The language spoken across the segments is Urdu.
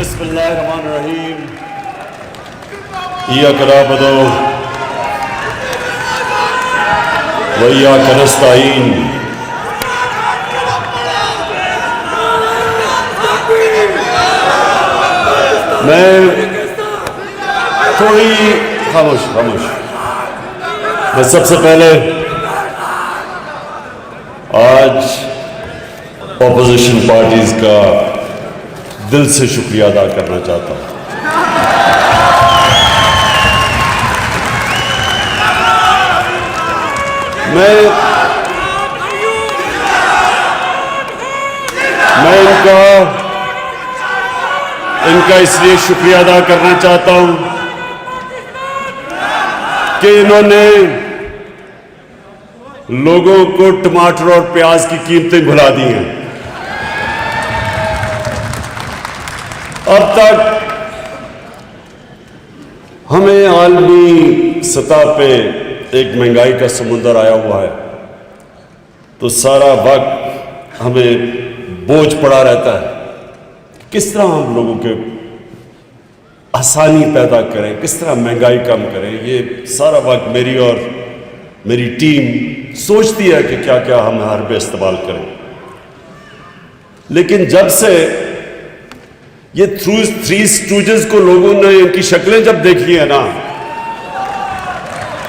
بسم اللہ الرحمن الرحیم ایاک نعبد و ایاک نستعین میں تھوڑی خاموش میں سب سے پہلے آج اپوزیشن پارٹیز کا دل سے شکریہ ادا کرنا چاہتا ہوں. میں ان کا اس لیے شکریہ ادا کرنا چاہتا ہوں کہ انہوں نے لوگوں کو ٹماٹر اور پیاز کی قیمتیں بھلا دی ہیں. اب تک ہمیں عالمی سطح پہ ایک مہنگائی کا سمندر آیا ہوا ہے تو سارا وقت ہمیں بوجھ پڑا رہتا ہے. کس طرح ہم لوگوں کے آسانی پیدا کریں, کس طرح مہنگائی کم کریں, یہ سارا وقت میری اور میری ٹیم سوچتی ہے کہ کیا کیا ہم حربے استعمال کریں. لیکن جب سے یہ تھری اسٹوجز کو لوگوں نے ان کی شکلیں جب دیکھی ہیں نا,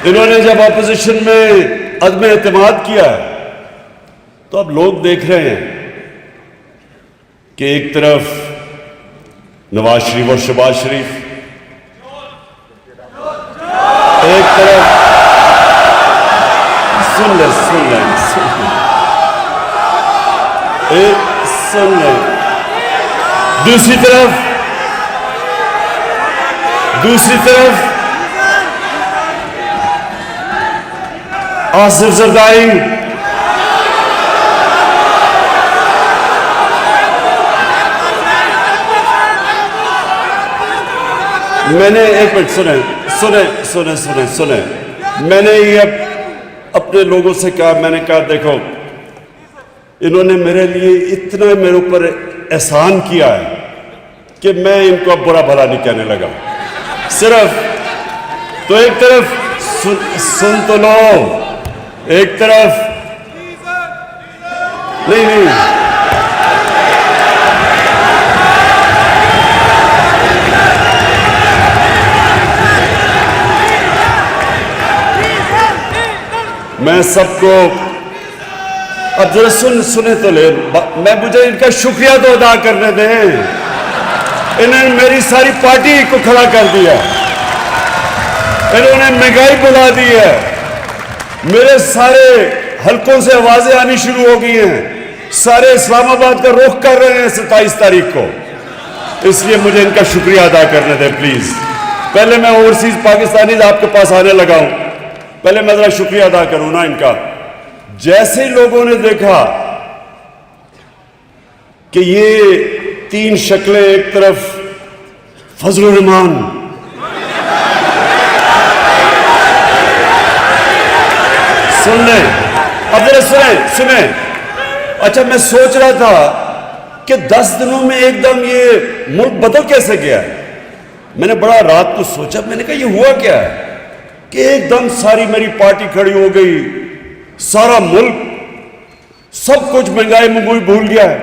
انہوں نے جب اپوزیشن میں عدم اعتماد کیا ہے تو اب لوگ دیکھ رہے ہیں کہ ایک طرف نواز شریف اور شہباز شریف, ایک طرف سن لیں دوسری طرف آصف زرداری, میں نے ایک منٹ سنیں میں نے یہ اپنے لوگوں سے کہا, میں نے کہا دیکھو انہوں نے میرے لیے اتنا میرے اوپر احسان کیا ہے کہ میں ان کو اب برا بھلا نہیں کہنے لگا. صرف تو ایک طرف سن تو لو, ایک طرف نہیں میں سب کو اب ذرا سنے تو لے, مجھے ان کا شکریہ تو ادا کرنے دیں. انہوں نے میری ساری پارٹی کو کھڑا کر دیا, انہوں نے مہنگائی بلا دی ہے, میرے سارے حلقوں سے آوازیں آنی شروع ہو گئی ہیں, سارے اسلام آباد کا رخ کر رہے ہیں 27 تاریخ کو. اس لیے مجھے ان کا شکریہ ادا کرنے دیں پلیز. پہلے میں اوورسیز پاکستانیز آپ کے پاس آنے لگا ہوں, پہلے میں ذرا شکریہ ادا کروں نا ان کا. جیسے لوگوں نے دیکھا کہ یہ تین شکلیں, ایک طرف فضل الرحمان, سن لیں اب ذرا سنیں. اچھا میں سوچ رہا تھا کہ 10 دنوں میں ایک دم یہ ملک بدل کیسے گیا ہے. میں نے بڑا رات کو سوچا, میں نے کہا یہ ہوا کیا ہے کہ ایک دم ساری میری پارٹی کھڑی ہو گئی, سارا ملک سب کچھ مہنگائی بھول گیا ہے.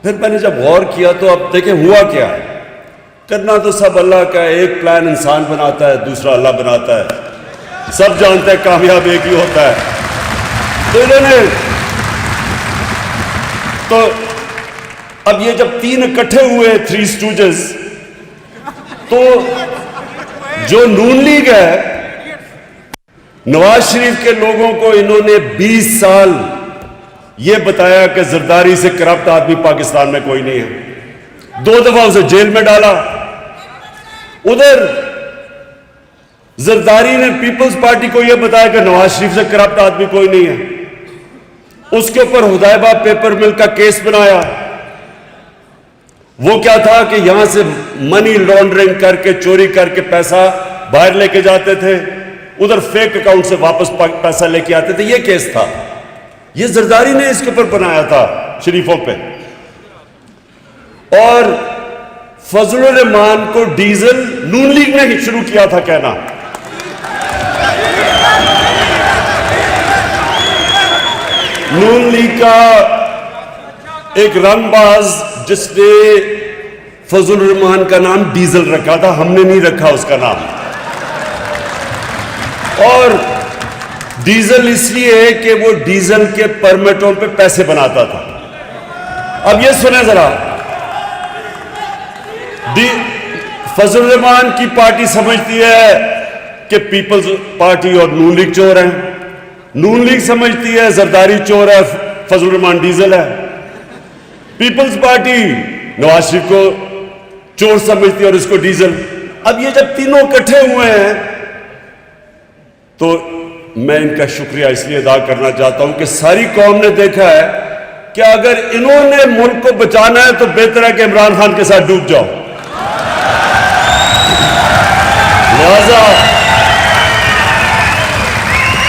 پھر میں نے جب غور کیا تو اب دیکھیں ہوا کیا ہے. کرنا تو سب اللہ کا ہے, ایک پلان انسان بناتا ہے, دوسرا اللہ بناتا ہے. سب جانتے ہیں کامیاب ایک ہی ہوتا ہے. تو انہوں نے تو اب یہ جب تین اکٹھے ہوئے تھری اسٹوجز, تو جو نون لیگ ہے, نواز شریف کے لوگوں کو انہوں نے 20 سال یہ بتایا کہ زرداری سے کرپٹ آدمی پاکستان میں کوئی نہیں ہے. 2 دفعہ اسے جیل میں ڈالا. ادھر زرداری نے پیپلز پارٹی کو یہ بتایا کہ نواز شریف سے کرپٹ آدمی کوئی نہیں ہے. اس کے اوپر حدیبہ پیپر مل کا کیس بنایا. وہ کیا تھا کہ یہاں سے منی لانڈرنگ کر کے, چوری کر کے پیسہ باہر لے کے جاتے تھے, ادھر فیک اکاؤنٹ سے واپس پیسہ لے کے آتے تھے. یہ کیس تھا, یہ زرداری نے اس کے اوپر بنایا تھا شریفوں پہ. اور فضل الرحمان کو ڈیزل نون لیگ نے شروع کیا تھا کہنا. نون لیگ کا ایک رنگ باز جس نے فضل الرحمان کا نام ڈیزل رکھا تھا, ہم نے نہیں رکھا اس کا نام. اور ڈیزل اس لیے کہ وہ ڈیزل کے پرمٹوں پہ پیسے بناتا تھا. اب یہ سنیں ذرا, فضل الرحمان کی پارٹی سمجھتی ہے کہ پیپلز پارٹی اور نون لیگ چور ہیں, نون لیگ سمجھتی ہے زرداری چور ہے, فضل الرحمان ڈیزل ہے. پیپلز پارٹی نواز شریف کو چور سمجھتی ہے اور اس کو ڈیزل. اب یہ جب تینوں اکٹھے ہوئے ہیں تو میں ان کا شکریہ اس لیے ادا کرنا چاہتا ہوں کہ ساری قوم نے دیکھا ہے کہ اگر انہوں نے ملک کو بچانا ہے تو بہتر ہے کہ عمران خان کے ساتھ ڈوب جاؤ.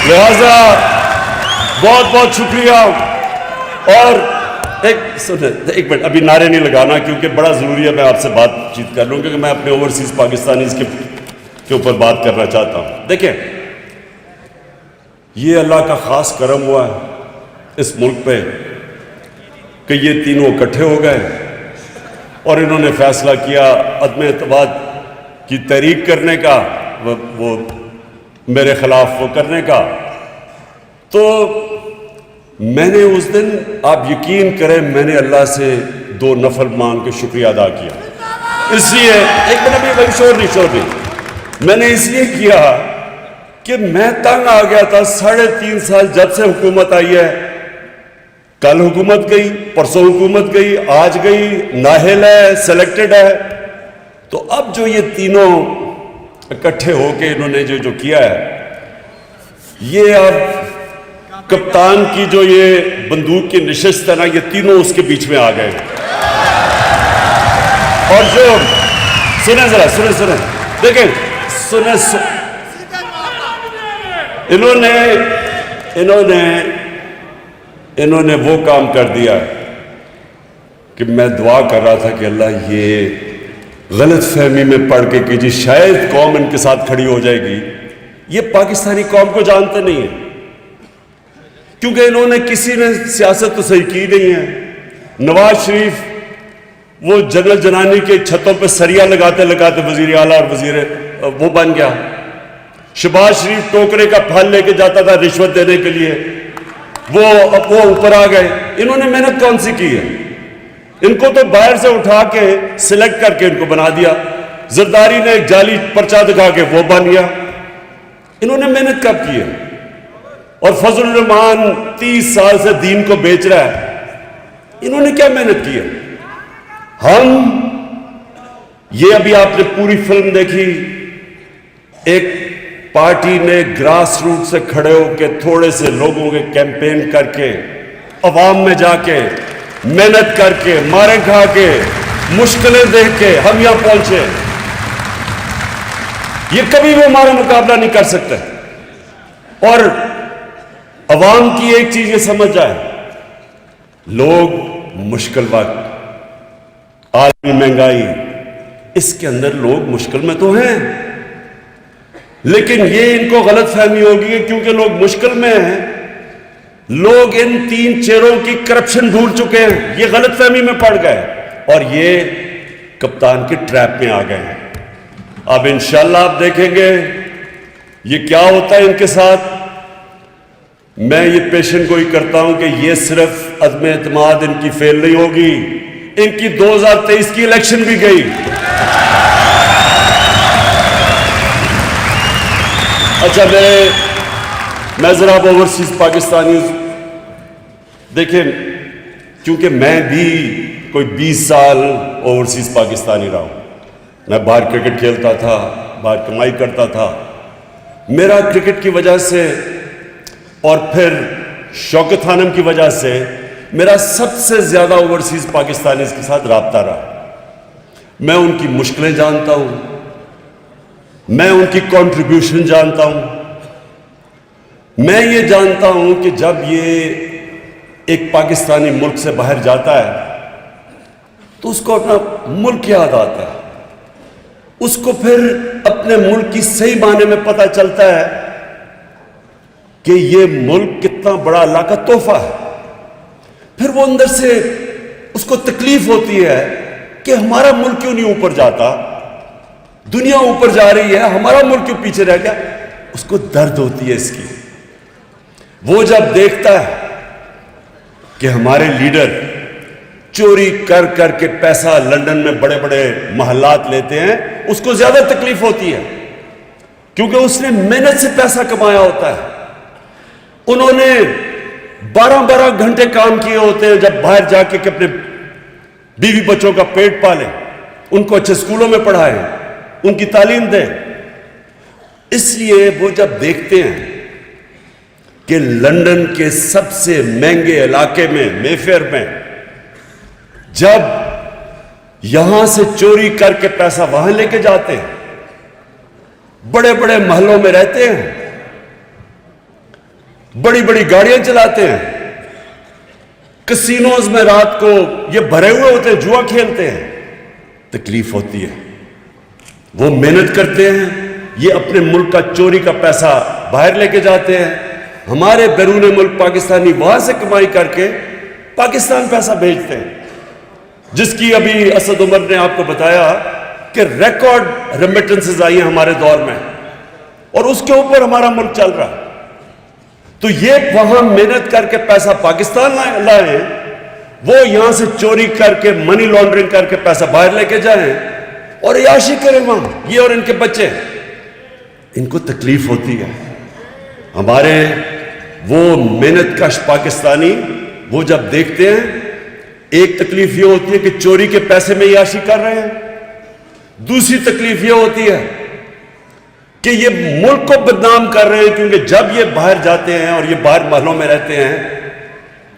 لہذا بہت بہت شکریہ. اور ایک منٹ, ابھی نعرے نہیں لگانا کیونکہ بڑا ضروری ہے میں آپ سے بات چیت کر لوں, کیونکہ میں اپنے اوورسیز پاکستانیز کے اوپر بات کرنا چاہتا ہوں. دیکھیں, یہ اللہ کا خاص کرم ہوا ہے اس ملک پہ کہ یہ تینوں اکٹھے ہو گئے اور انہوں نے فیصلہ کیا عدم اعتماد کی تحریک کرنے کا, وہ میرے خلاف وہ کرنے کا. تو میں نے اس دن, آپ یقین کریں, میں نے اللہ سے 2 نفل مانگ کے شکریہ ادا کیا. اس لیے ایک منٹ, شور نہیں, میں نے اس لیے کیا کہ میں تنگ آ گیا تھا. 3.5 سال جب سے حکومت آئی ہے, کل حکومت گئی, پرسوں حکومت گئی, آج گئی, نااہل ہے, سلیکٹڈ ہے. تو اب جو یہ تینوں اکٹھے ہو کے انہوں نے جو کیا ہے, یہ اب کپتان کی جو یہ بندوق کی نشست ہے نا, یہ تینوں اس کے بیچ میں آ گئے. اور جو سنیں ذرا, سنیں دیکھیں, انہوں نے وہ کام کر دیا کہ میں دعا کر رہا تھا کہ اللہ یہ غلط فہمی میں پڑھ کے کہ جی شاید قوم ان کے ساتھ کھڑی ہو جائے گی. یہ پاکستانی قوم کو جانتے نہیں ہیں کیونکہ انہوں نے کسی نے سیاست تو صحیح کی نہیں ہے. نواز شریف وہ جنرل جنانی کے چھتوں پہ سریا لگاتے لگاتے وزیر اعلیٰ اور وزیر وہ بن گیا. شہباز شریف ٹوکرے کا پھل لے کے جاتا تھا رشوت دینے کے لیے, وہ اوپر آ گئے. انہوں نے محنت کون سی کی ہے؟ ان کو تو باہر سے اٹھا کے سلیکٹ کر کے ان کو بنا دیا. زرداری نے ایک جعلی پرچہ دکھا کے وہ بن گیا. انہوں نے محنت کب کی ہے؟ اور فضل الرحمان 30 سال سے دین کو بیچ رہا ہے, انہوں نے کیا محنت کی ہے؟ یہ ابھی آپ نے پوری فلم دیکھی, ایک پارٹی نے گراس روٹ سے کھڑے ہو کے تھوڑے سے لوگوں کے کیمپین کر کے عوام میں جا کے محنت کر کے مارے کھا کے مشکلیں دیکھ کے ہم یہاں پہنچے. یہ کبھی بھی ہمارا مقابلہ نہیں کر سکتے. اور عوام کی ایک چیز یہ سمجھ جائے, لوگ مشکل وقت, عالمی مہنگائی, اس کے اندر لوگ مشکل میں تو ہیں, لیکن یہ ان کو غلط فہمی ہوگی کیونکہ لوگ مشکل میں ہیں, لوگ ان 3 چہروں کی کرپشن بھول چکے ہیں, یہ غلط فہمی میں پڑ گئے اور یہ کپتان کی ٹریپ میں آ گئے ہیں. اب انشاءاللہ آپ دیکھیں گے یہ کیا ہوتا ہے ان کے ساتھ. میں یہ پیشن گوئی کرتا ہوں کہ یہ صرف عدم اعتماد ان کی فیل نہیں ہوگی, ان کی 2023 کی الیکشن بھی گئی. اچھا, میں ذرا اوورسیز پاکستانی دیکھیں, کیونکہ میں بھی کوئی 20 سال اوورسیز پاکستانی رہا ہوں. میں باہر کرکٹ کھیلتا تھا, باہر کمائی کرتا تھا. میرا کرکٹ کی وجہ سے اور پھر شوکت خانم کی وجہ سے میرا سب سے زیادہ اوورسیز پاکستانیز کے ساتھ رابطہ رہا. میں ان کی مشکلیں جانتا ہوں, میں ان کی کنٹریبیوشن جانتا ہوں. میں یہ جانتا ہوں کہ جب یہ ایک پاکستانی ملک سے باہر جاتا ہے تو اس کو اپنا ملک یاد آتا ہے. اس کو پھر اپنے ملک کی صحیح معنی میں پتہ چلتا ہے کہ یہ ملک کتنا بڑا اللہ کا تحفہ ہے. پھر وہ اندر سے اس کو تکلیف ہوتی ہے کہ ہمارا ملک کیوں نہیں اوپر جاتا, دنیا اوپر جا رہی ہے, ہمارا ملک کیوں پیچھے رہ گیا. اس کو درد ہوتی ہے اس کی. وہ جب دیکھتا ہے کہ ہمارے لیڈر چوری کر کر کے پیسہ لندن میں بڑے بڑے محلات لیتے ہیں, اس کو زیادہ تکلیف ہوتی ہے, کیونکہ اس نے محنت سے پیسہ کمایا ہوتا ہے. انہوں نے 12 گھنٹے کام کیے ہوتے ہیں جب باہر جا کے اپنے بیوی بچوں کا پیٹ پالیں, ان کو اچھے اسکولوں میں پڑھائیں, ان کی تعلیم دیں. اس لیے وہ جب دیکھتے ہیں کہ لندن کے سب سے مہنگے علاقے میں, مے فیئر میں, جب یہاں سے چوری کر کے پیسہ وہاں لے کے جاتے ہیں, بڑے بڑے محلوں میں رہتے ہیں, بڑی بڑی گاڑیاں چلاتے ہیں, کسینوز میں رات کو یہ بھرے ہوئے ہوتے ہیں, جوا کھیلتے ہیں, تکلیف ہوتی ہے. وہ محنت کرتے ہیں, یہ اپنے ملک کا چوری کا پیسہ باہر لے کے جاتے ہیں. ہمارے بیرون ملک پاکستانی وہاں سے کمائی کر کے پاکستان پیسہ بھیجتے ہیں, جس کی ابھی اسد عمر نے آپ کو بتایا کہ ریکارڈ ریمیٹنسز آئی ہیں ہمارے دور میں, اور اس کے اوپر ہمارا ملک چل رہا ہے. تو یہ وہاں محنت کر کے پیسہ پاکستان لائیں, وہ یہاں سے چوری کر کے منی لانڈرنگ کر کے پیسہ باہر لے کے جائیں اور عیاشی کریں وہاں, یہ اور ان کے بچے. ان کو تکلیف ہوتی ہے. ہمارے وہ محنت کش پاکستانی وہ جب دیکھتے ہیں, ایک تکلیف یہ ہوتی ہے کہ چوری کے پیسے میں عیاشی کر رہے ہیں, دوسری تکلیف یہ ہوتی ہے کہ یہ ملک کو بدنام کر رہے ہیں, کیونکہ جب یہ باہر جاتے ہیں اور یہ باہر محلوں میں رہتے ہیں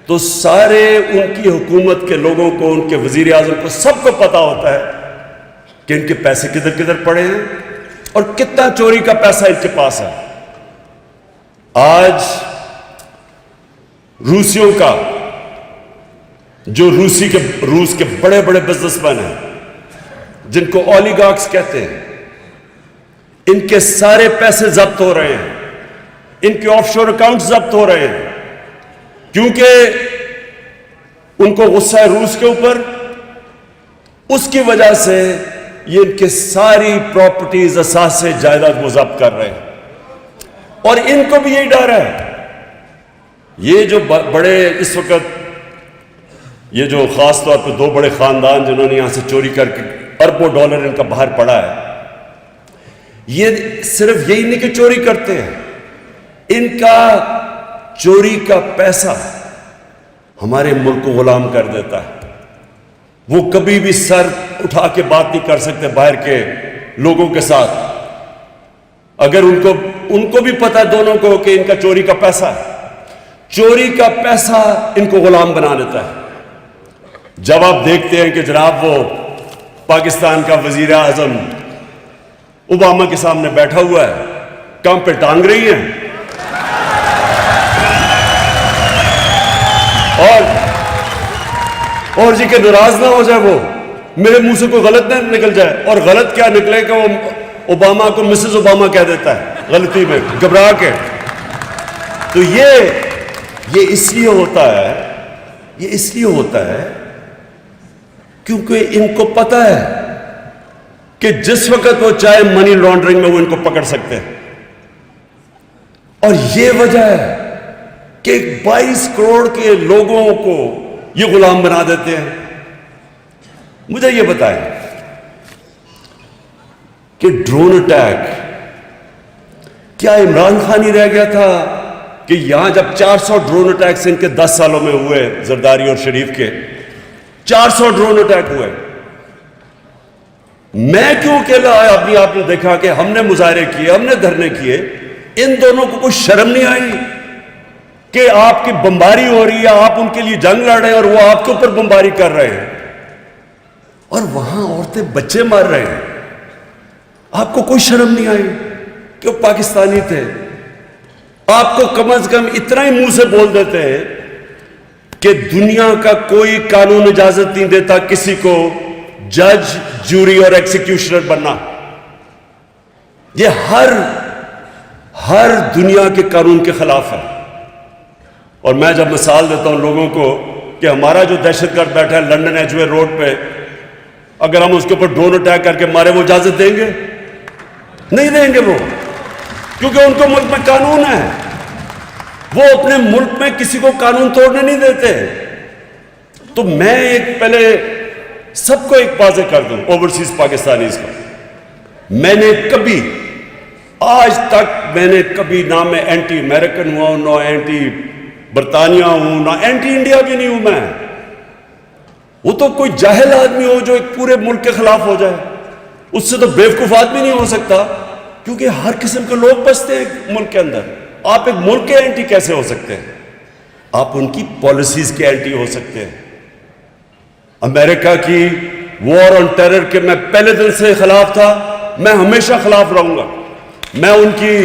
تو سارے ان کی حکومت کے لوگوں کو, ان کے وزیر اعظم کو, سب کو پتا ہوتا ہے کہ ان کے پیسے کدھر کدھر پڑے ہیں اور کتنا چوری کا پیسہ ان کے پاس ہے. آج روسیوں کا, جو روس کے بڑے بڑے بزنس مین ہیں, جن کو اولیگارکس کہتے ہیں, ان کے سارے پیسے ضبط ہو رہے ہیں, ان کے آف شور اکاؤنٹ ضبط ہو رہے ہیں, کیونکہ ان کو غصہ ہے روس کے اوپر. اس کی وجہ سے یہ ان کے ساری پراپرٹیز, اثاثے, جائیداد وہ ضبط کر رہے ہیں, اور ان کو بھی یہی ڈر ہے. یہ جو بڑے اس وقت, یہ جو خاص طور پہ 2 بڑے خاندان جنہوں نے یہاں سے چوری کر کے اربوں ڈالر ان کا باہر پڑا ہے, یہ صرف یہی نہیں کہ چوری کرتے ہیں, ان کا چوری کا پیسہ ہمارے ملک کو غلام کر دیتا ہے. وہ کبھی بھی سر اٹھا کے بات نہیں کر سکتے باہر کے لوگوں کے ساتھ. اگر ان کو بھی پتا ہے دونوں کو کہ ان کا چوری کا پیسہ ہے, چوری کا پیسہ ان کو غلام بنا دیتا ہے. جب آپ دیکھتے ہیں کہ جناب وہ پاکستان کا وزیر اعظم اوباما کے سامنے بیٹھا ہوا ہے, کام پہ ٹانگ رہی ہیں, اور جی کہ ناراض نہ ہو جائے, وہ میرے منہ سے کوئی غلط نہ نکل جائے, اور غلط کیا نکلے کہ وہ اوباما کو مسز اوباما کہہ دیتا ہے غلطی میں, گھبرا کے. تو یہ اس لیے ہوتا ہے کیونکہ ان کو پتا ہے کہ جس وقت وہ چاہے منی لانڈرنگ میں وہ ان کو پکڑ سکتے ہیں. اور یہ وجہ ہے کہ 22 کروڑ کے لوگوں کو یہ غلام بنا دیتے ہیں. مجھے یہ بتائیں کہ ڈرون اٹیک, کیا عمران خان ہی رہ گیا تھا کہ یہاں جب 400 ڈرون اٹیکس ان کے 10 سالوں میں ہوئے, زرداری اور شریف کے 400 ڈرون اٹیک ہوئے, میں کیوں اکیلا آیا؟ اپنی آپ نے دیکھا کہ ہم نے مظاہرے کیے, ہم نے دھرنے کیے, ان دونوں کو کوئی شرم نہیں آئی کہ آپ کی بمباری ہو رہی ہے, آپ ان کے لیے جنگ لڑ رہے ہیں اور وہ آپ کے اوپر بمباری کر رہے ہیں, اور وہاں عورتیں بچے مار رہے ہیں. آپ کو کوئی شرم نہیں آئی کہ وہ پاکستانی تھے؟ آپ کو کم از کم اتنا ہی منہ سے بول دیتے ہیں کہ دنیا کا کوئی قانون اجازت نہیں دیتا کسی کو جج, جوری اور ایکسیکیوشنر بننا. یہ ہر دنیا کے قانون کے خلاف ہے. اور میں جب مثال دیتا ہوں لوگوں کو کہ ہمارا جو دہشت گرد بیٹھا ہے لنڈن ایجوے روڈ پہ، اگر ہم اس کے اوپر ڈرون اٹیک کر کے مارے، وہ اجازت دیں گے؟ نہیں دیں گے وہ، کیونکہ ان کو ملک میں قانون ہے. وہ اپنے ملک میں کسی کو قانون توڑنے نہیں دیتے. تو میں ایک پہلے سب کو ایک واضح کر دوں اوورسیز پاکستانیز کو، میں نے کبھی آج تک نہ میں اینٹی امریکن ہوا ہوں، نہ اینٹی برطانیہ ہوں، نہ اینٹی انڈیا بھی نہیں ہوں میں. وہ تو کوئی جاہل آدمی ہو جو ایک پورے ملک کے خلاف ہو جائے، اس سے تو بیوقوف آدمی نہیں ہو سکتا، کیونکہ ہر قسم کے لوگ بستے ہیں ملک کے اندر. آپ ایک ملک کے اینٹی کیسے ہو سکتے ہیں؟ آپ ان کی پالیسیز کے اینٹی ہو سکتے ہیں. امریکہ کی وار آن ٹیرر کے میں پہلے دن سے خلاف تھا، میں ہمیشہ خلاف رہوں گا. میں ان کی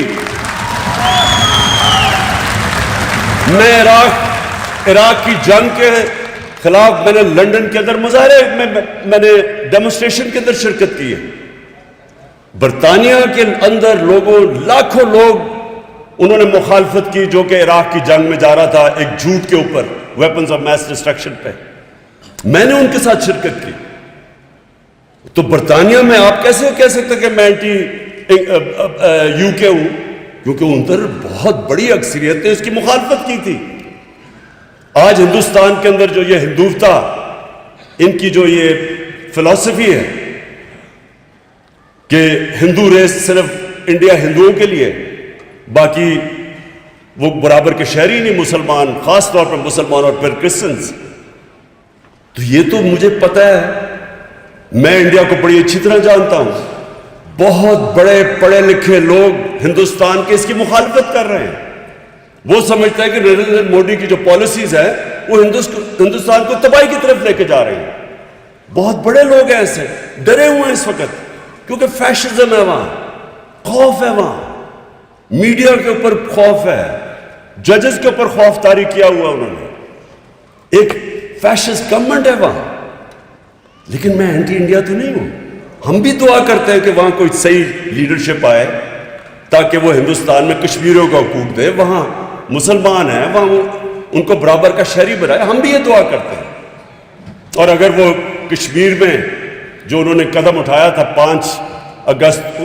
عراق کی جنگ کے خلاف میں نے لنڈن کے اندر مظاہرے میں نے ڈیمونسٹریشن کے اندر شرکت کی ہے. برطانیہ کے اندر لاکھوں لوگ انہوں نے مخالفت کی جو کہ عراق کی جنگ میں جا رہا تھا ایک جھوٹ کے اوپر، ویپنز آف میس ڈسٹرکشن پہ. میں نے ان کے ساتھ شرکت کی. تو برطانیہ میں آپ کیسے کہہ سکتے کہ میں اینٹی یو کے ہوں؟ کیونکہ ان پر بہت بڑی اکثریت نے اس کی مخالفت کی تھی. آج ہندوستان کے اندر جو یہ ہندوتا، ان کی جو یہ فلسفی ہے کہ ہندو ریس صرف انڈیا ہندوؤں کے لیے، باقی وہ برابر کے شہری نہیں، مسلمان خاص طور پر مسلمان اور پھر کرسچنز. تو یہ تو مجھے پتہ ہے، میں انڈیا کو بڑی اچھی طرح جانتا ہوں. بہت بڑے پڑھے لکھے لوگ ہندوستان کے اس کی مخالفت کر رہے ہیں. وہ سمجھتا ہے کہ نریندر مودی کی جو پالیسیز ہیں وہ ہندوستان کو تباہی کی طرف لے کے جا رہے ہیں. بہت بڑے لوگ ہیں ایسے، ڈرے ہوئے ہیں اس وقت، کیونکہ فیشزم ہے وہاں، خوف ہے وہاں، میڈیا کے اوپر خوف ہے، ججز کے اوپر خوف طاری کیا ہوا انہوں نے. ایک فیشسٹ گورنمنٹ ہے وہاں. لیکن میں اینٹی انڈیا تو نہیں ہوں. ہم بھی دعا کرتے ہیں کہ وہاں کوئی صحیح لیڈرشپ آئے تاکہ وہ ہندوستان میں کشمیریوں کو حقوق دے. وہاں مسلمان ہیں، وہاں ان کو برابر کا شہری بنائے. ہم بھی یہ دعا کرتے ہیں. اور اگر وہ کشمیر میں جو انہوں نے قدم اٹھایا تھا 5 اگست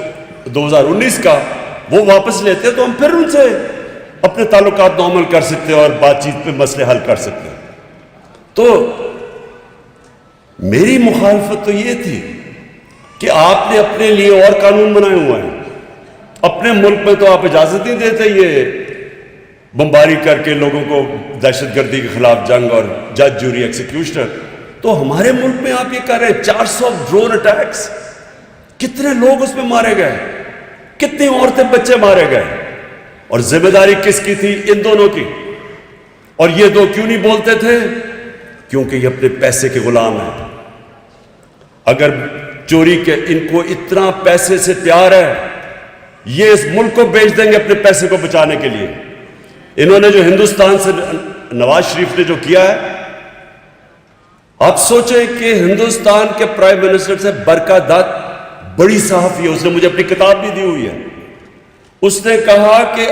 2019 کا، وہ واپس لیتے تو ہم پھر ان سے اپنے تعلقات نارمل کر سکتے اور بات چیت پہ مسئلے حل کر سکتے. تو میری مخالفت تو یہ تھی کہ آپ نے اپنے لیے اور قانون بنائے ہوئے ہیں. اپنے ملک میں تو آپ اجازت نہیں دیتے یہ بمباری کر کے لوگوں کو دہشت گردی کے خلاف جنگ اور جج جوری ایکسیکیوشنر. تو ہمارے ملک میں آپ یہ کر رہے ہیں 400 ڈرون اٹیکس. کتنے لوگ اس میں مارے گئے، کتنی عورتیں بچے مارے گئے. اور ذمہ داری کس کی تھی؟ ان دونوں کی. اور یہ دو کیوں نہیں بولتے تھے؟ کیونکہ یہ اپنے پیسے کے غلام ہیں. اگر چوری کے ان کو اتنا پیسے سے پیار ہے، یہ اس ملک کو بیچ دیں گے اپنے پیسے کو بچانے کے لیے. انہوں نے جو ہندوستان سے نواز شریف نے جو کیا ہے، آپ سوچیں کہ ہندوستان کے پرائم منسٹر سے برکا دت بڑی صحافی ہے، اس نے مجھے اپنی کتاب بھی دی ہوئی ہے. اس نے کہا کہ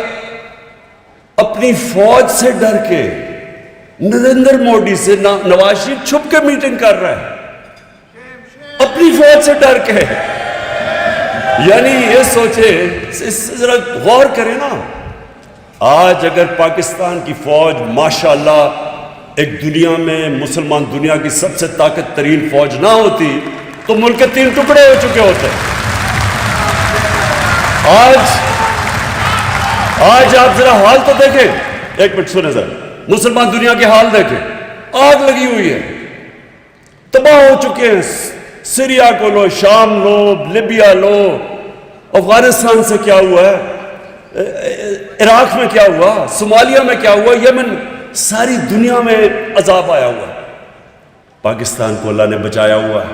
اپنی فوج سے ڈر کے نریندر مودی سے نواز شریف چھپ کے میٹنگ کر رہا ہے، اپنی فوج سے ڈر کے. یعنی یہ سوچے، اس سے ذرا غور کریں نا. آج اگر پاکستان کی فوج ماشاءاللہ ایک دنیا میں مسلمان دنیا کی سب سے طاقت ترین فوج نہ ہوتی تو ملک کے 3 ٹکڑے ہو چکے ہوتے. آج آپ ذرا حال تو دیکھیں، ایک منٹ سنیں ذرا، مسلمان دنیا کے حال دیکھیں. آگ لگی ہوئی ہے، تباہ ہو چکے ہیں. سیریا کو لو، شام لو، لیبیا لو، افغانستان سے کیا ہوا ہے، عراق میں کیا ہوا، صومالیہ میں کیا ہوا، یمن، ساری دنیا میں عذاب آیا ہوا ہے. پاکستان کو اللہ نے بچایا ہوا ہے.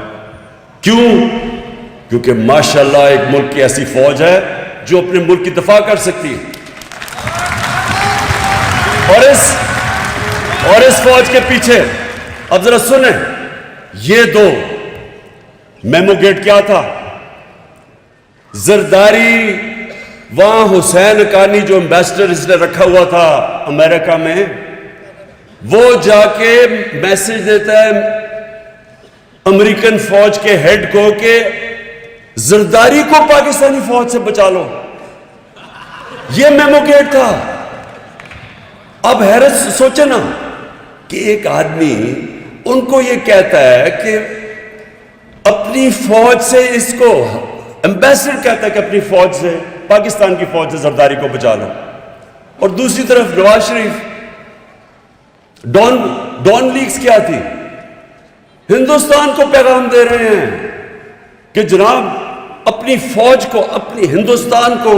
کیوں؟ کیونکہ ماشاءاللہ ایک ملک کی ایسی فوج ہے جو اپنے ملک کی دفاع کر سکتی ہے. اور اس فوج کے پیچھے اب ذرا سنیں، یہ دو میمو گیٹ کیا تھا؟ زرداری وہاں حسین حقانی جو ایمبیسڈر اس نے رکھا ہوا تھا امریکہ میں، وہ جا کے میسج دیتا ہے امریکن فوج کے ہیڈ کو کہ زرداری کو پاکستانی فوج سے بچا لو. یہ میمو گیٹ تھا. اب حیرت سوچے نا کہ ایک آدمی ان کو یہ کہتا ہے کہ اپنی فوج سے، اس کو ایمبیسڈر کہتا ہے کہ اپنی فوج سے، پاکستان کی فوج سے زرداری کو بچا لو، اور دوسری طرف نواز شریف ڈان لیگز کیا تھی، ہندوستان کو پیغام دے رہے ہیں کہ جناب اپنی فوج کو، اپنی ہندوستان کو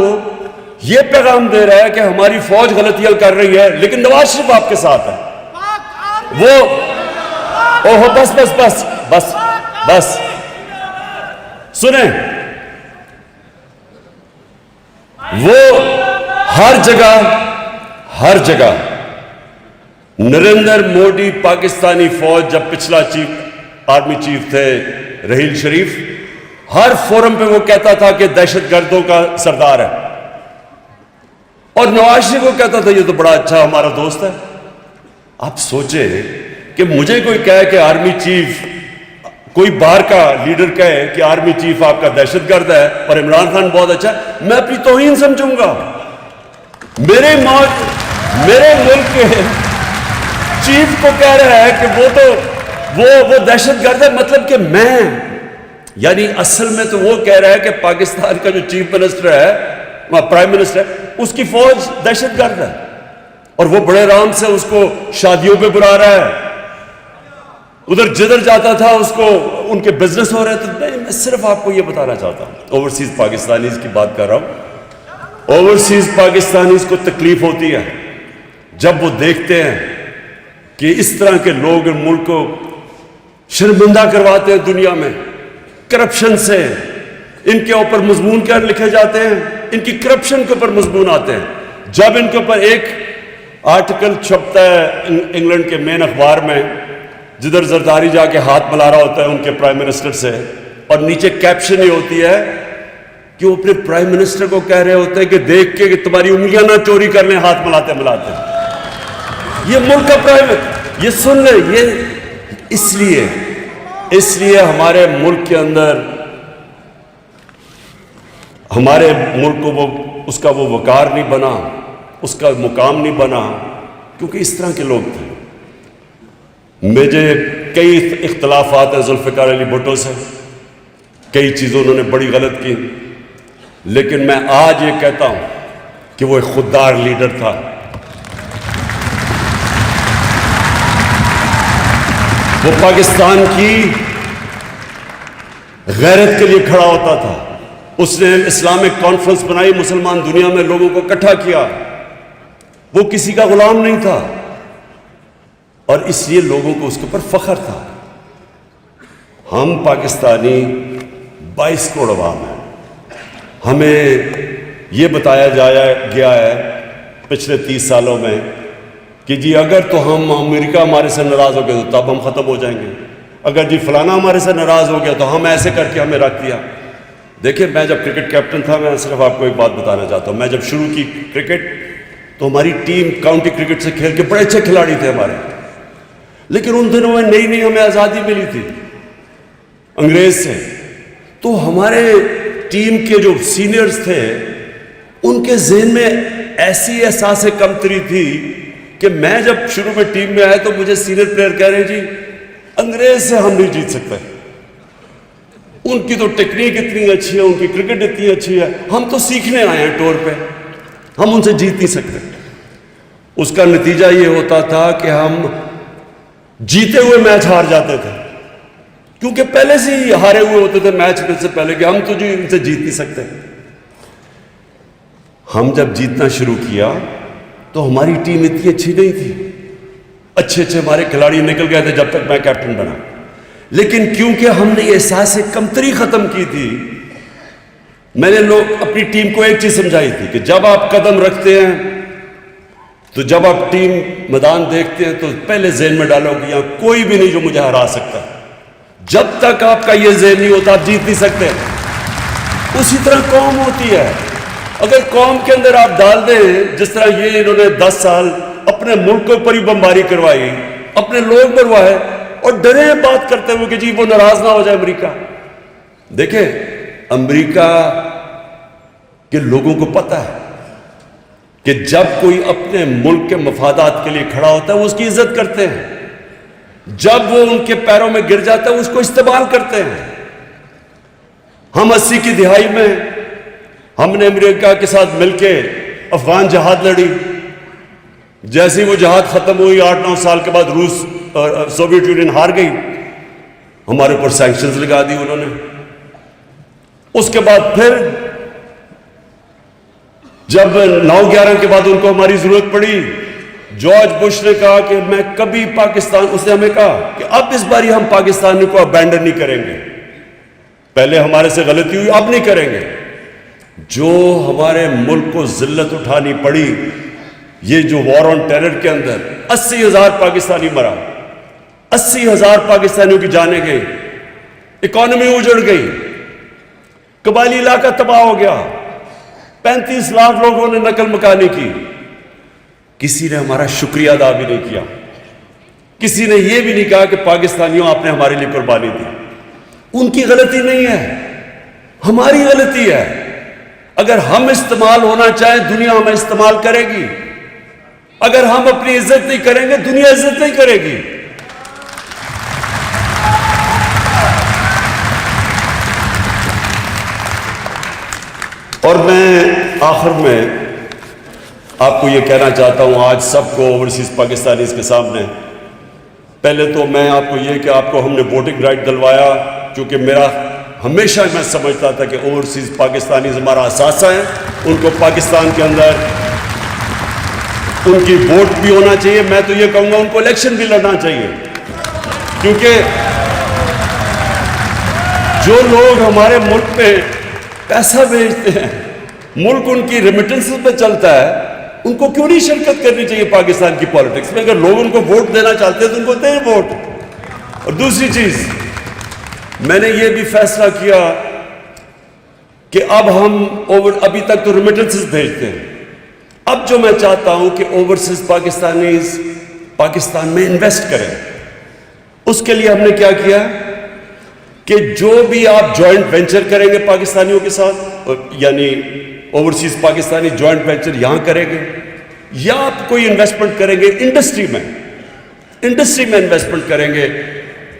یہ پیغام دے رہا ہے کہ ہماری فوج غلطیاں کر رہی ہے لیکن نواز شریف آپ کے ساتھ ہے. وہ بس بس بس بس بس سنیں، وہ ہر جگہ نریندر مودی پاکستانی فوج، جب پچھلا آرمی چیف تھے رحیل شریف، ہر فورم پہ وہ کہتا تھا کہ دہشت گردوں کا سردار ہے، اور نواز شریف کو کہتا تھا یہ تو بڑا اچھا ہمارا دوست ہے. آپ سوچیں کہ مجھے کوئی کہے کہ آرمی چیف، کوئی باہر کا لیڈر کہے کہ آرمی چیف آپ کا دہشت گرد ہے اور عمران خان بہت اچھا ہے، میں اپنی توہین سمجھوں گا. میرے ملک کے چیف کو کہہ رہا ہے کہ وہ دہشت گرد ہے، مطلب کہ میں، یعنی اصل میں تو وہ کہہ رہا ہے کہ پاکستان کا جو چیف منسٹر ہے، پرائم منسٹر ہے، اس کی فوج دہشت گرد ہے، اور وہ بڑے آرام سے اس کو شادیوں پہ بلا رہا ہے، ادھر جدھر جاتا تھا اس کو ان کے بزنس ہو رہے تھے. میں صرف آپ کو یہ بتانا چاہتا ہوں، اوورسیز پاکستانیز کی بات کر رہا ہوں. اوورسیز پاکستانیز کو تکلیف ہوتی ہے جب وہ دیکھتے ہیں کہ اس طرح کے لوگ ان ملک کو شرمندہ کرواتے ہیں دنیا میں کرپشن سے. ان کے اوپر مضمون کیا لکھے جاتے ہیں، ان کی کرپشن کے اوپر مضمون آتے ہیں. جب ان کے اوپر ایک آرٹیکل چھپتا ہے انگلینڈ کے مین اخبار میں، جدھر زرداری جا کے ہاتھ ملا رہا ہوتا ہے ان کے پرائم منسٹر سے، اور نیچے کیپشن یہ ہوتی ہے کہ وہ اپنے پرائم منسٹر کو کہہ رہے ہوتے ہیں کہ دیکھ کے کہ تمہاری انگلیاں نہ چوری کر لیں ہاتھ ملاتے ملاتے. یہ ملک کا پرائم، یہ سن لیں، یہ اس لیے ہمارے ملک کے اندر، ہمارے ملک کو اس کا وہ وقار نہیں بنا، اس کا مقام نہیں بنا، کیونکہ اس طرح کے لوگ تھے. مجھے کئی اختلافات ہیں ذوالفقار علی بھٹو سے، کئی چیزوں انہوں نے بڑی غلط کی، لیکن میں آج یہ کہتا ہوں کہ وہ ایک خوددار لیڈر تھا. وہ پاکستان کی غیرت کے لیے کھڑا ہوتا تھا. اس نے اسلامک کانفرنس بنائی، مسلمان دنیا میں لوگوں کو اکٹھا کیا. وہ کسی کا غلام نہیں تھا، اور اس لیے لوگوں کو اس کے اوپر فخر تھا. ہم پاکستانی 22 کروڑ عوام ہیں. ہمیں یہ بتایا گیا ہے پچھلے 30 سالوں میں کہ جی اگر تو ہم امریکہ ہمارے سے ناراض ہو گیا تو تب ہم ختم ہو جائیں گے، اگر جی فلانا ہمارے سے ناراض ہو گیا تو ہم ایسے کر کے ہمیں رکھ دیا. دیکھیں، میں جب کرکٹ کیپٹن تھا، میں صرف آپ کو ایک بات بتانا چاہتا ہوں. میں جب شروع کی کرکٹ تو ہماری ٹیم کاؤنٹی کرکٹ سے کھیل کے بڑے اچھے کھلاڑی تھے ہمارے، لیکن ان دنوں میں نئی ہمیں آزادی ملی تھی انگریز سے. تو ہمارے ٹیم کے جو سینئرز تھے ان کے ذہن میں ایسی احساس کمتری تھی کہ میں جب شروع میں ٹیم میں آیا تو مجھے سینئر پلیئر کہہ رہے جی انگریز سے ہم نہیں جیت سکتے، ان کی تو ٹیکنیک اتنی اچھی ہے، ان کی کرکٹ اتنی اچھی ہے، ہم تو سیکھنے آئے ہیں ٹور پہ، ہم ان سے جیت نہیں سکتے. اس کا نتیجہ یہ ہوتا تھا کہ ہم جیتے ہوئے میچ ہار جاتے تھے، کیونکہ پہلے سے ہی ہارے ہوئے ہوتے تھے میچ سے پہلے کہ ہم تو جو ان سے جیت نہیں سکتے. ہم جب جیتنا شروع کیا تو ہماری ٹیم اتنی اچھی نہیں تھی، اچھے ہمارے کھلاڑی نکل گئے تھے جب تک میں کیپٹن بنا. لیکن کیونکہ ہم نے یہ احساس کمتری ختم کی تھی، میں نے اپنی ٹیم کو ایک چیز سمجھائی تھی کہ جب آپ قدم رکھتے ہیں تو جب آپ ٹیم میدان دیکھتے ہیں تو پہلے ذہن میں ڈالو کہ یہاں کوئی بھی نہیں جو مجھے ہرا سکتا. جب تک آپ کا یہ ذہن نہیں ہوتا آپ جیت نہیں سکتے. اسی طرح قوم ہوتی ہے. اگر قوم کے اندر آپ ڈال دیں جس طرح یہ انہوں نے 10 سال اپنے ملک کے اوپر ہی بمباری کروائی، اپنے لوگ مروائے، اور ڈرے بات کرتے ہوئے کہ جی وہ ناراض نہ ہو جائے امریکہ. دیکھیں امریکہ کے لوگوں کو پتہ ہے کہ جب کوئی اپنے ملک کے مفادات کے لیے کھڑا ہوتا ہے وہ اس کی عزت کرتے ہیں، جب وہ ان کے پیروں میں گر جاتا ہے اس کو استعمال کرتے ہیں. ہم 80 کی دہائی میں ہم نے امریکہ کے ساتھ مل کے افغان جہاد لڑی. جیسے وہ جہاد ختم ہوئی 8-9 سال کے بعد روس سوویت یونین ہار گئی، ہمارے اوپر سینکشنز لگا دی انہوں نے. اس کے بعد پھر جب 9/11 کے بعد ان کو ہماری ضرورت پڑی، جارج بش نے کہا کہ میں کبھی پاکستان، اس نے ہمیں کہا کہ اب اس باری ہم پاکستان کو ابینڈن نہیں کریں گے، پہلے ہمارے سے غلطی ہوئی اب نہیں کریں گے. جو ہمارے ملک کو ذلت اٹھانی پڑی، یہ جو وار آن ٹیرر کے اندر 80,000 پاکستانی مرا، 80,000 پاکستانیوں کی جانیں گئی، اکانومی اجڑ گئی، قبائلی علاقہ تباہ ہو گیا، 35 لاکھ لوگوں نے نقل مکانی کی. کسی نے ہمارا شکریہ ادا بھی نہیں کیا، کسی نے یہ بھی نہیں کہا کہ پاکستانیوں آپ نے ہمارے لیے قربانی دی. ان کی غلطی نہیں ہے، ہماری غلطی ہے. اگر ہم استعمال ہونا چاہیں دنیا ہمیں استعمال کرے گی، اگر ہم اپنی عزت نہیں کریں گے دنیا عزت نہیں کرے گی. اور میں آخر میں آپ کو یہ کہنا چاہتا ہوں آج سب کو اوورسیز پاکستانیز کے سامنے، پہلے تو میں آپ کو یہ کہ آپ کو ہم نے ووٹنگ رائٹ دلوایا، کیونکہ میرا ہمیشہ میں سمجھتا تھا کہ اوورسیز پاکستانیز ہمارا اثاثہ ہیں، ان کو پاکستان کے اندر ان کی ووٹ بھی ہونا چاہیے. میں تو یہ کہوں گا ان کو الیکشن بھی لڑنا چاہیے، کیونکہ جو لوگ ہمارے ملک پہ پیسہ بھیجتے ہیں، ملک ان کی ریمیٹنسز پہ چلتا ہے، ان کو کیوں نہیں شرکت کرنی چاہیے پاکستان کی پالیٹکس میں؟ اگر لوگ ان کو ووٹ دینا چاہتے ہیں تو ان کو دیں ووٹ. اور دوسری چیز میں نے یہ بھی فیصلہ کیا کہ اب ہم ابھی تک تو ریمیٹنسز بھیجتے ہیں، اب جو میں چاہتا ہوں کہ اوورسیز پاکستانیز پاکستان میں انویسٹ کریں. اس کے لیے ہم نے کیا کیا کہ جو بھی آپ جوائنٹ وینچر کریں گے پاکستانیوں کے ساتھ، یعنی اوورسیز پاکستانی جوائنٹ وینچر یہاں کریں گے، یا آپ کوئی انویسٹمنٹ کریں گے انڈسٹری میں انویسٹمنٹ کریں گے،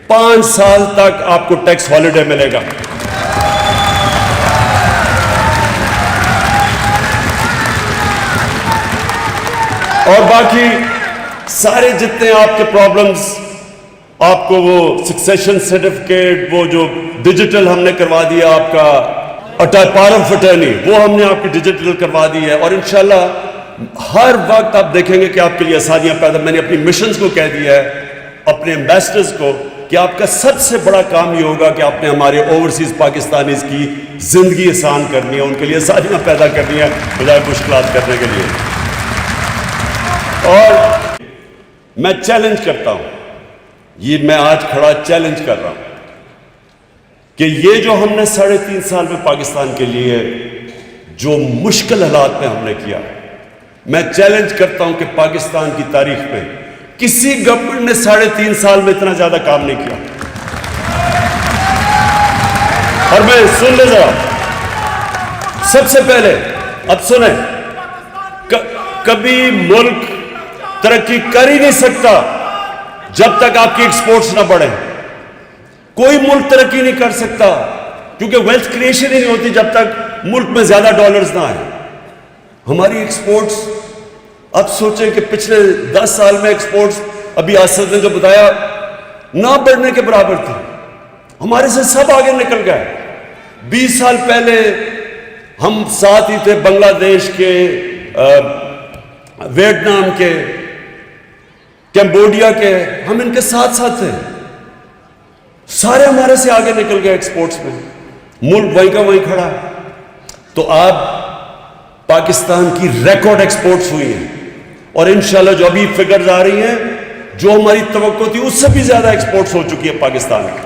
5 سال تک آپ کو ٹیکس ہالیڈے ملے گا. اور باقی سارے جتنے آپ کے پرابلمز، آپ کو وہ سکسیشن سرٹیفکیٹ، وہ جو ڈیجیٹل ہم نے کروا دیا آپ کا پاور آف اٹرنی، وہ ہم نے آپ کی ڈیجیٹل کروا دی ہے. اور انشاءاللہ ہر وقت آپ دیکھیں گے کہ آپ کے لیے آسانیاں پیدا. میں نے اپنی مشنز کو کہہ دیا ہے، اپنے ایمبیسڈرز کو، کہ آپ کا سب سے بڑا کام یہ ہوگا کہ آپ نے ہمارے اوورسیز پاکستانیز کی زندگی آسان کرنی ہے، ان کے لیے آسانیاں پیدا کرنی ہے بجائے مشکلات کرنے کے لیے. اور میں چیلنج کرتا ہوں، یہ میں آج کھڑا چیلنج کر رہا ہوں کہ یہ جو ہم نے 3.5 سال میں پاکستان کے لیے جو مشکل حالات میں ہم نے کیا، میں چیلنج کرتا ہوں کہ پاکستان کی تاریخ میں کسی گورنمنٹ نے 3.5 سال میں اتنا زیادہ کام نہیں کیا. اور میں سن لے ذرا، سب سے پہلے اب سنیں، کبھی ملک ترقی کر ہی نہیں سکتا جب تک آپ کی ایکسپورٹس نہ بڑھیں. کوئی ملک ترقی نہیں کر سکتا کیونکہ ویلتھ کریشن ہی نہیں ہوتی جب تک ملک میں زیادہ ڈالرز نہ آئیں. ہماری ایکسپورٹس، اب سوچیں کہ پچھلے 10 سال میں ایکسپورٹس، ابھی آصد نے جو بتایا، نہ بڑھنے کے برابر تھی. ہمارے سے سب آگے نکل گئے. 20 سال پہلے ہم ساتھ ہی تھے بنگلہ دیش کے، ویتنام کے، کمبوڈیا کے، ہم ان کے ساتھ تھے. سارے ہمارے سے آگے نکل گئے ایکسپورٹس میں، ملک وہیں کا وہیں کھڑا. تو آپ پاکستان کی ریکارڈ ایکسپورٹس ہوئی ہیں، اور انشاءاللہ جو ابھی فگرز آ رہی ہیں، جو ہماری توقع تھی اس سے بھی زیادہ ایکسپورٹس ہو چکی ہے پاکستان کی.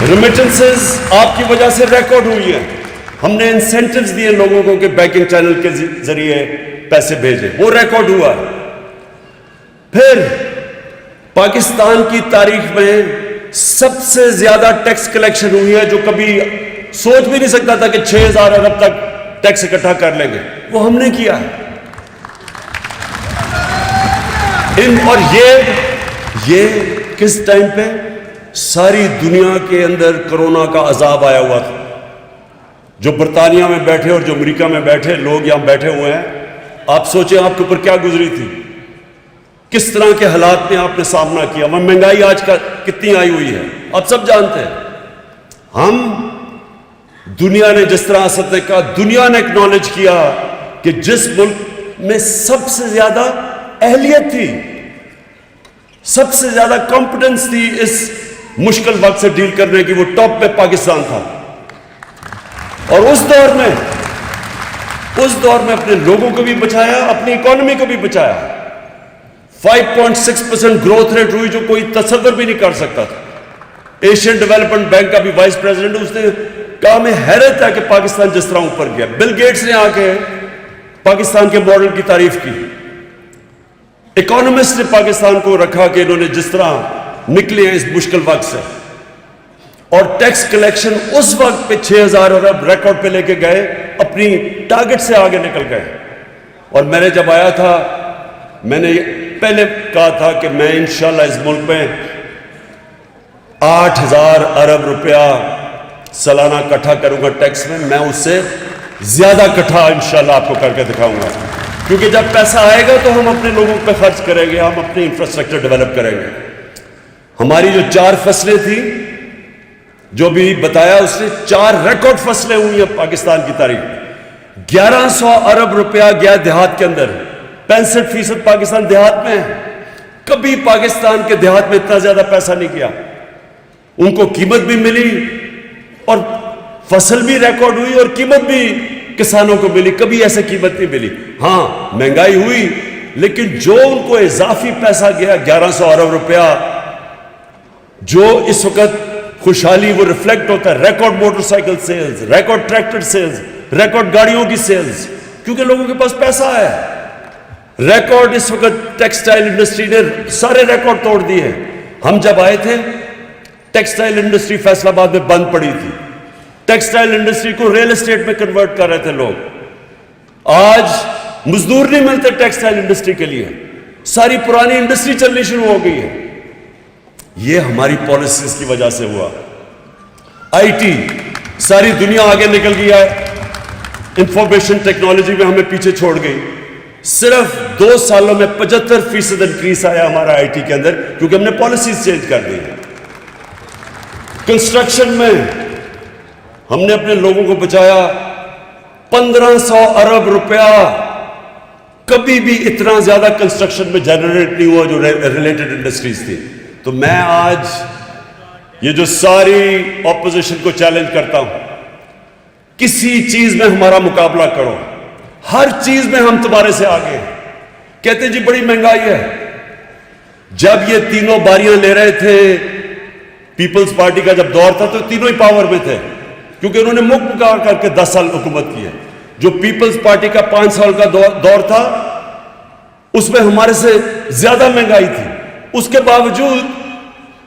ریمیٹنسز آپ کی وجہ سے ریکارڈ ہوئی ہیں. ہم نے انسینٹیوز دیے لوگوں کو کہ بینکنگ چینل کے ذریعے پیسے بھیجیں، وہ ریکارڈ ہوا. پھر پاکستان کی تاریخ میں سب سے زیادہ ٹیکس کلیکشن ہوئی ہے، جو کبھی سوچ بھی نہیں سکتا تھا کہ 6,000 ارب تک ٹیکس اکٹھا کر لیں گے، وہ ہم نے کیا ہے. اور یہ کس ٹائم پہ؟ ساری دنیا کے اندر کرونا کا عذاب آیا ہوا تھا. جو برطانیہ میں بیٹھے اور جو امریکہ میں بیٹھے لوگ یہاں بیٹھے ہوئے ہیں، آپ سوچیں آپ کے اوپر کیا گزری تھی، کس طرح کے حالات میں آپ نے سامنا کیا. مہنگائی آج کا کتنی آئی ہوئی ہے آپ سب جانتے ہیں. ہم دنیا نے جس طرح اسد نے کہا، دنیا نے اکنالج کیا کہ جس ملک میں سب سے زیادہ اہلیت تھی، سب سے زیادہ کمپٹنس تھی اس مشکل وقت سے ڈیل کرنے کی، وہ ٹاپ پہ پاکستان تھا. اور اس دور میں اپنے لوگوں کو بھی بچایا، اپنی اکانومی کو بھی بچایا. 5.6% گروتھ ریٹ ہوئی جو کوئی تصور بھی نہیں کر سکتا تھا. ایشین ڈیولپمنٹ بینک کا بھی وائس پریزیڈنٹ، اس نے کہا میں حیرت ہے کہ پاکستان جس طرح اوپر گیا. بل گیٹس نے آ کے پاکستان کے ماڈل کی تعریف کی. اکانومسٹ نے پاکستان کو رکھا کہ انہوں نے جس طرح نکلے ہیں اس مشکل وقت سے. اور ٹیکس کلیکشن اس وقت پہ 6,000 ارب ریکارڈ پہ لے کے گئے، اپنی ٹارگٹ سے آگے نکل گئے. اور میں نے جب آیا تھا، میں نے پہلے کہا تھا کہ میں انشاءاللہ اس ملک میں 8,000 ارب روپیہ سالانہ اکٹھا کروں گا ٹیکس میں. میں اس سے زیادہ اکٹھا انشاءاللہ آپ کو کر کے دکھاؤں گا، کیونکہ جب پیسہ آئے گا تو ہم اپنے لوگوں پہ خرچ کریں گے، ہم اپنی انفراسٹرکچر ڈیولپ کریں گے. ہماری جو 4 فصلیں تھیں جو بھی بتایا، اس نے 4 ریکارڈ فصلیں ہوئی ہیں پاکستان کی تاریخ. 1100 ارب روپیہ گیا دیہات کے اندر. 65% پاکستان دیہات میں ہے. کبھی پاکستان کے دیہات میں اتنا زیادہ پیسہ نہیں کیا. ان کو قیمت بھی ملی اور فصل بھی ریکارڈ ہوئی اور قیمت بھی کسانوں کو ملی. کبھی ایسے قیمت نہیں ملی. ہاں مہنگائی ہوئی، لیکن جو ان کو اضافی پیسہ گیا 1100 ارب روپیہ، جو اس وقت خوشحالی وہ ریفلیکٹ ہوتا ہے. Record motorcycle sales, record tractor sales, record گاڑیوں کی سیلز، کیونکہ لوگوں کے پاس پیسہ ہے. ریکارڈ اس وقت ٹیکسٹائل انڈسٹری نے سارے ریکارڈ توڑ دیے. ہم جب آئے تھے ٹیکسٹائل انڈسٹری فیصل آباد میں بند پڑی تھی. ٹیکسٹائل انڈسٹری کو ریل اسٹیٹ میں کنورٹ کر رہے تھے لوگ. آج مزدور نہیں ملتے ٹیکسٹائل انڈسٹری کے لیے. ساری پرانی انڈسٹری چلنی شروع ہو گئی ہے. یہ ہماری پالیسیز کی وجہ سے ہوا. آئی ٹی ساری دنیا آگے نکل گیا ہے، انفارمیشن ٹیکنالوجی میں ہمیں پیچھے چھوڑ گئی. صرف 2 سالوں میں 75% انکریز آیا ہمارا آئی ٹی کے اندر، کیونکہ ہم نے پالیسیز چینج کر دی. کنسٹرکشن میں ہم نے اپنے لوگوں کو بچایا. 1500 ارب روپیہ کبھی بھی اتنا زیادہ کنسٹرکشن میں جنریٹ نہیں ہوا جو ریلیٹڈ انڈسٹریز تھی. تو میں آج یہ جو ساری اپوزیشن کو چیلنج کرتا ہوں، کسی چیز میں ہمارا مقابلہ کرو، ہر چیز میں ہم تمہارے سے آگے ہیں. کہتے ہیں جی بڑی مہنگائی ہے. جب یہ تینوں باریاں لے رہے تھے، پیپلز پارٹی کا جب دور تھا، تو تینوں ہی پاور میں تھے، کیونکہ انہوں نے مکمل کر کے 10 سال حکومت کی ہے. جو پیپلز پارٹی کا 5 سال کا دور تھا، اس میں ہمارے سے زیادہ مہنگائی تھی. اس کے باوجود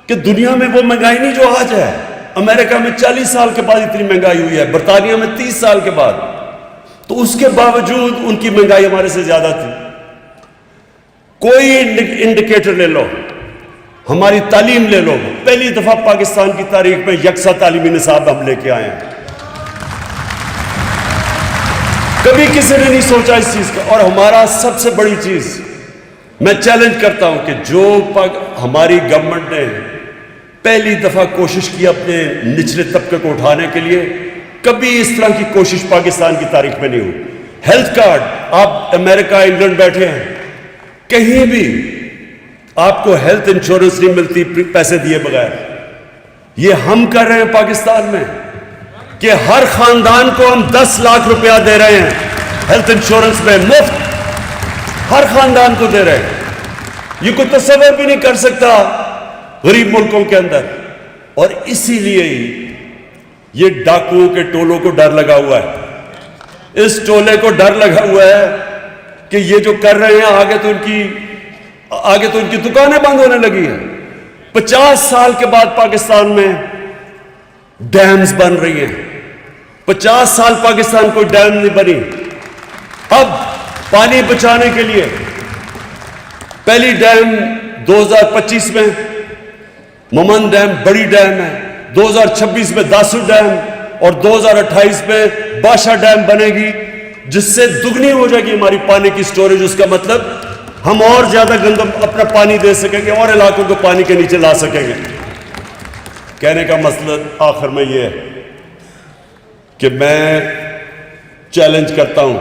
کہ دنیا میں وہ مہنگائی نہیں جو آج ہے. امریکہ میں 40 سال کے بعد اتنی مہنگائی ہوئی ہے، برطانیہ میں 30 سال کے بعد. تو اس کے باوجود ان کی مہنگائی ہمارے سے زیادہ تھی. کوئی انڈیکیٹر لے لو، ہماری تعلیم لے لو. پہلی دفعہ پاکستان کی تاریخ میں یکساں تعلیمی نصاب ہم لے کے آئے ہیں. کبھی کسی نے نہیں سوچا اس چیز کا. اور ہمارا سب سے بڑی چیز، میں چیلنج کرتا ہوں کہ جو ہماری گورنمنٹ نے پہلی دفعہ کوشش کی اپنے نچلے طبقے کو اٹھانے کے لیے، کبھی اس طرح کی کوشش پاکستان کی تاریخ میں نہیں ہوئی. ہیلتھ کارڈ، آپ امریکہ انگلینڈ بیٹھے ہیں، کہیں بھی آپ کو ہیلتھ انشورنس نہیں ملتی پیسے دیے بغیر. یہ ہم کر رہے ہیں پاکستان میں کہ ہر خاندان کو ہم 10 لاکھ روپیہ دے رہے ہیں ہیلتھ انشورنس میں، مفت ہر خاندان کو دے رہے ہیں. یہ کوئی تصور بھی نہیں کر سکتا غریب ملکوں کے اندر. اور اسی لیے یہ ڈاکوؤں کے ٹولوں کو ڈر لگا ہوا ہے. اس ٹولے کو ڈر لگا ہوا ہے کہ یہ جو کر رہے ہیں آگے تو ان کی دکانیں بند ہونے لگی ہیں. 50 سال کے بعد پاکستان میں ڈیمز بن رہی ہیں. 50 سال پاکستان کوئی ڈیم نہیں بنی. اب پانی بچانے کے لیے پہلی ڈیم 2025 میں ممن ڈیم بڑی ڈیم ہے, 2026 میں داسو ڈیم اور 2028 میں باشا ڈیم بنے گی, جس سے دگنی ہو جائے گی ہماری پانی کی سٹوریج. اس کا مطلب ہم اور زیادہ گندم اپنا پانی دے سکیں گے اور علاقوں کو پانی کے نیچے لا سکیں گے. کہنے کا مطلب آخر میں یہ ہے کہ میں چیلنج کرتا ہوں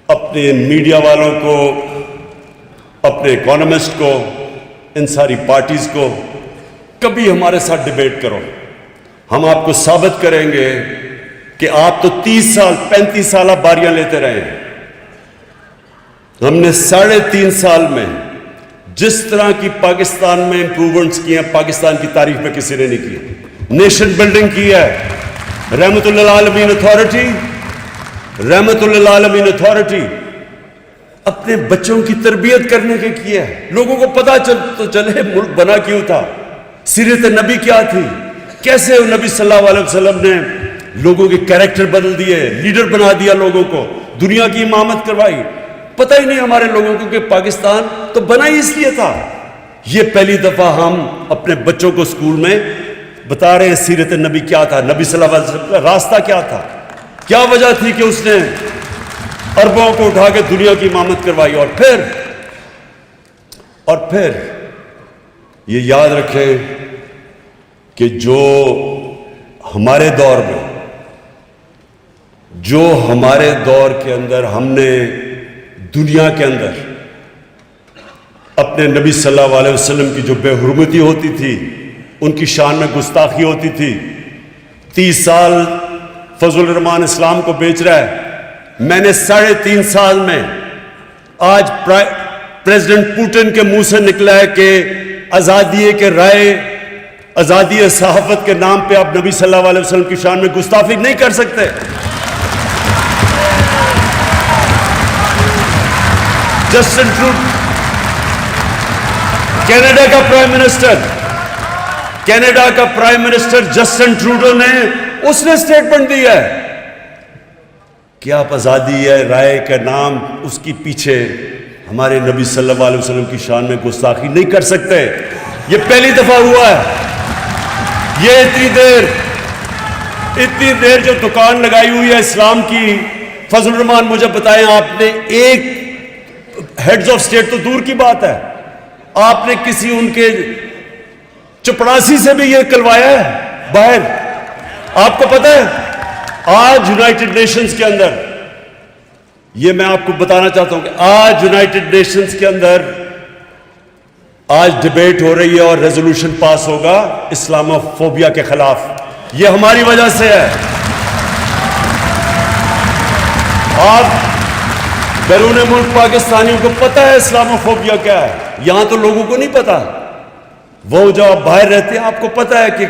اپنے میڈیا والوں کو, اپنے اکانومسٹ کو, ان ساری پارٹیز کو, کبھی ہمارے ساتھ ڈیبیٹ کرو. ہم آپ کو ثابت کریں گے کہ آپ تو 30 سال 35 سالہ باریاں لیتے رہے ہیں. ہم نے 3.5 سال میں جس طرح کی پاکستان میں امپروومنٹس کی ہیں پاکستان کی تاریخ میں کسی نے نہیں کی. نیشن بلڈنگ کی ہے. رحمت للعالمین اتھارٹی اپنے بچوں کی تربیت کرنے کے کیا ہے. لوگوں کو پتا تو چلے ملک بنا کیوں تھا, سیرت نبی کیا تھی, کیسے نبی صلی اللہ علیہ وسلم نے لوگوں کے کیریکٹر بدل دیے, لیڈر بنا دیا, لوگوں کو دنیا کی امامت کروائی. پتہ ہی نہیں ہمارے لوگوں کو کہ پاکستان تو بنا ہی اس لیے تھا. یہ پہلی دفعہ ہم اپنے بچوں کو اسکول میں بتا رہے ہیں سیرت نبی کیا تھا, نبی صلی اللہ علیہ وسلم کا راستہ کیا تھا, کیا وجہ تھی کہ اس نے عربوں کو اٹھا کے دنیا کی امامت کروائی. اور پھر یہ یاد رکھیں کہ جو ہمارے دور کے اندر ہم نے دنیا کے اندر اپنے نبی صلی اللہ علیہ وسلم کی جو بے حرمتی ہوتی تھی, ان کی شان میں گستاخی ہوتی تھی. 30 سال فضل الرحمان اسلام کو بیچ رہا ہے. میں نے 3.5 سال میں آج پریزیڈنٹ پوٹن کے منہ سے نکلا ہے کہ آزادی کے رائے, آزادی صحافت کے نام پہ آپ نبی صلی اللہ علیہ وسلم کی شان میں گستاخی نہیں کر سکتے. جسٹن ٹروڈو کینیڈا کا پرائم منسٹر جسٹن ٹروڈو نے اس نے سٹیٹمنٹ دیا ہے کہ آپ آزادی ہے رائے کا نام اس کی پیچھے ہمارے نبی صلی اللہ علیہ وسلم کی شان میں گستاخی نہیں کر سکتے. یہ پہلی دفعہ ہوا ہے. یہ اتنی دیر جو دکان لگائی ہوئی ہے اسلام کی, فضل الرحمان مجھے بتائیں, آپ نے ایک ہیڈز آف سٹیٹ تو دور کی بات ہے, آپ نے کسی ان کے چپڑاسی سے بھی یہ کلوایا ہے باہر؟ آپ کو پتہ ہے آج یونائٹڈ نیشنز کے اندر, یہ میں آپ کو بتانا چاہتا ہوں کہ آج یونائٹڈ نیشنز کے اندر آج ڈیبیٹ ہو رہی ہے اور ریزولوشن پاس ہوگا اسلامو فوبیا کے خلاف. یہ ہماری وجہ سے ہے. آپ بیرون ملک پاکستانیوں کو پتہ ہے اسلامو فوبیا کیا ہے, یہاں تو لوگوں کو نہیں پتا. وہ جو آپ باہر رہتے ہیں آپ کو پتہ ہے کہ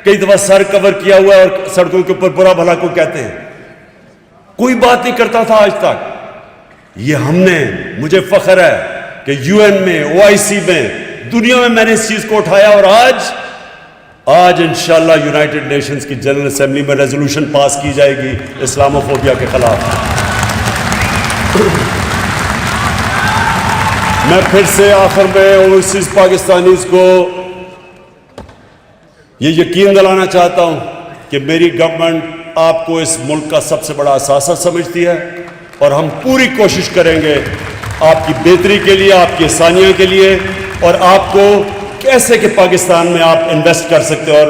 کئی دفعہ سر کور کیا ہوا ہے اور سڑکوں کے اوپر برا بھلا کو کہتے ہیں. کوئی بات نہیں کرتا تھا آج تک. یہ ہم نے, مجھے فخر ہے کہ UN میں, OIC میں, دنیا میں میں نے اس چیز کو اٹھایا, اور آج انشاءاللہ یونائٹڈ نیشنز کی جنرل اسمبلی میں ریزولوشن پاس کی جائے گی اسلامو فوبیا کے خلاف. میں پھر سے آخر میں اوورسیز پاکستانیز کو یہ یقین دلانا چاہتا ہوں کہ میری گورنمنٹ آپ کو اس ملک کا سب سے بڑا اثاثہ سمجھتی ہے, اور ہم پوری کوشش کریں گے آپ کی بہتری کے لیے, آپ کی آسانیوں کے لیے, اور آپ کو کیسے کہ پاکستان میں آپ انویسٹ کر سکتے اور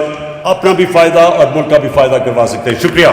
اپنا بھی فائدہ اور ملک کا بھی فائدہ کروا سکتے ہیں. شکریہ.